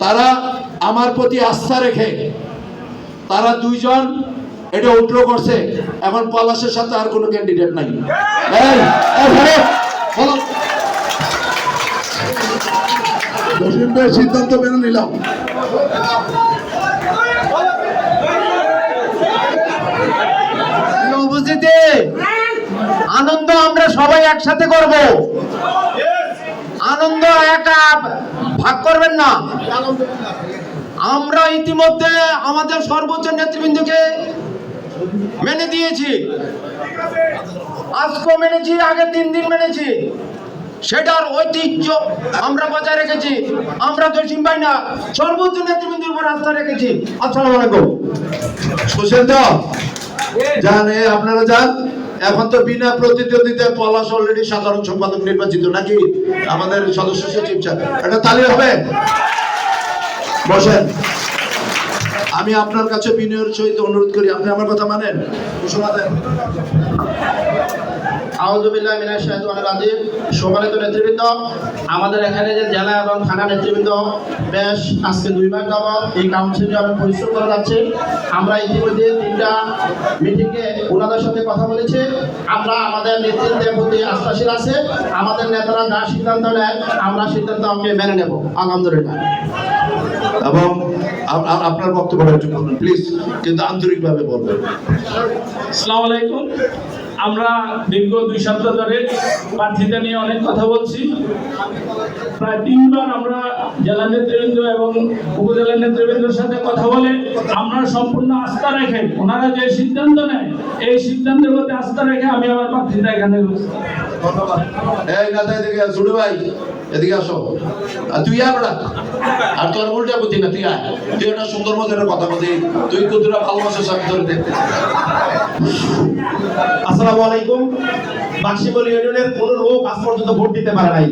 তারা আমার প্রতি আস্থা রেখে তারা দুইজন এটা উইথড্র করছে। এখন পলাশের সাথে আর কোনো ক্যান্ডিডেট নাই। সিদ্ধান্ত মেনে নিলাম। উপস্থিতি আনন্দ আমরা সবাই একসাথে করব। আনন্দ একা ভাগ করবেন না। আমরা ইতিমধ্যে আমাদের সর্বোচ্চ নেতৃবৃন্দকে মেনে দিয়েছি, আজকে মেনেছি, আগে 3 দিন মেনেছি। সেটার ঐতিহ্য আমরা বজায় রেখেছি। আমরা জসিম ভাই না, সর্বোচ্চ নেতৃবৃন্দের উপর আস্থা রেখেছি। আসসালামু আলাইকুম। সুশান্ত জানে আপনারা যান। এখন তো বিনা প্রতিদ্বন্দ্বিতায় পলাশ অলরেডি সাধারণ সম্পাদক নির্বাচিত, নাকি আমাদের সদস্য সচিব স্যার? একটা তালি হবে। বসেন। আমি আপনার কাছে বিনয়ের সহিত অনুরোধ করি, আপনি আমার কথা মানেন। ঘোষণা দেন। আউযুবিল্লাহি মিনাশ শাইতানির রাজিম। সম্মানিত নেতৃবৃন্দ, আমাদের এখানে যে জেলা এবং থানা নেতৃবৃন্দ বেশ আজকে 2 বার যাবত এই কাউন্সিলে অনেক পরিশ্রম করে যাচ্ছে। আমরা ইতিমধ্যে 3টা মিটিংয়ে ওনাদের সাথে কথা বলেছি। আমরা আমাদের নেতৃত্বের প্রতি আস্থাশীল আছে। আমাদের নেতারা যা সিদ্ধান্ত নেয় আমরা সিদ্ধান্তকে মেনে নেব, আলহামদুলিল্লাহ। এবং আপনার বক্তব্যটা একটু বলবেন প্লিজ, কিন্তু আন্তরিকভাবে বলবেন। আসসালামু আলাইকুম। আমরা দীর্ঘ 2 সপ্তাহ ধরে প্রার্থীদের নিয়ে অনেক কথা বলছি। প্রায় 3 বার আমরা জেলা নেতৃবৃন্দ এবং উপজেলা নেতৃবৃন্দের সাথে কথা বলে আমরা সম্পূর্ণ আস্থা রেখে ওনারা যে সিদ্ধান্ত নেয় এই সিদ্ধান্তের প্রতি আস্থা রেখে আমি আমার প্রার্থীটা এখানে ধন্যবাদ। এই নেতা এদিকে ছোট ভাই এদিকে আসো। আর তুই আয় বেড়া, আর তোর উল্টা বুদ্ধি না, তুই আয়। তুই একটা সুন্দর মতো কথা বলছি, তুই কতটা ভালোবাসিস আমি তোর দেখতে। আসসালামু আলাইকুম। বাক্সিবলী ইউনিয়নের কোন লোক আজ পর্যন্ত ভোট দিতে পারে নাই।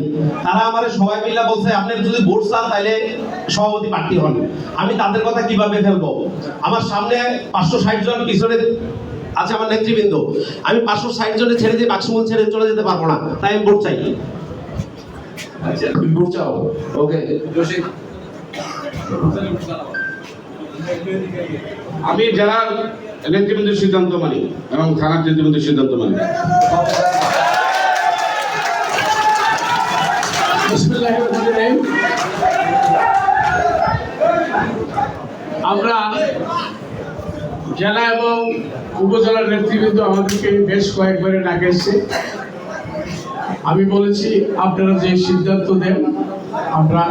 তারা আমারে সবাই মিলে বলছে আপনি যদি ভোট চান তাহলে সভাপতি প্রার্থী হন। আমি তাদের কথা কিভাবে ফেলবো? আমার সামনে 560 জন, পিছনে আছে আমার নেতৃবৃন্দ। আমি 560 জনের ছেড়ে দিয়ে বাক্সমূল ছেড়ে চলে যেতে পারবো না, তাই আমি ভোট চাই। আচ্ছা তুমি ভোট চাও, ওকে। আমি জেলার নেতৃবৃন্দের সিদ্ধান্ত মানি এবং থানার নেতৃবৃন্দের সিদ্ধান্ত মানি। আমরা জেলা এবং উপজেলার নেতৃবৃন্দ আমাদেরকে বেশ কয়েকবারে ডাকেছে। আমি বলেছি আপনারা যে সিদ্ধান্ত দেন আমরা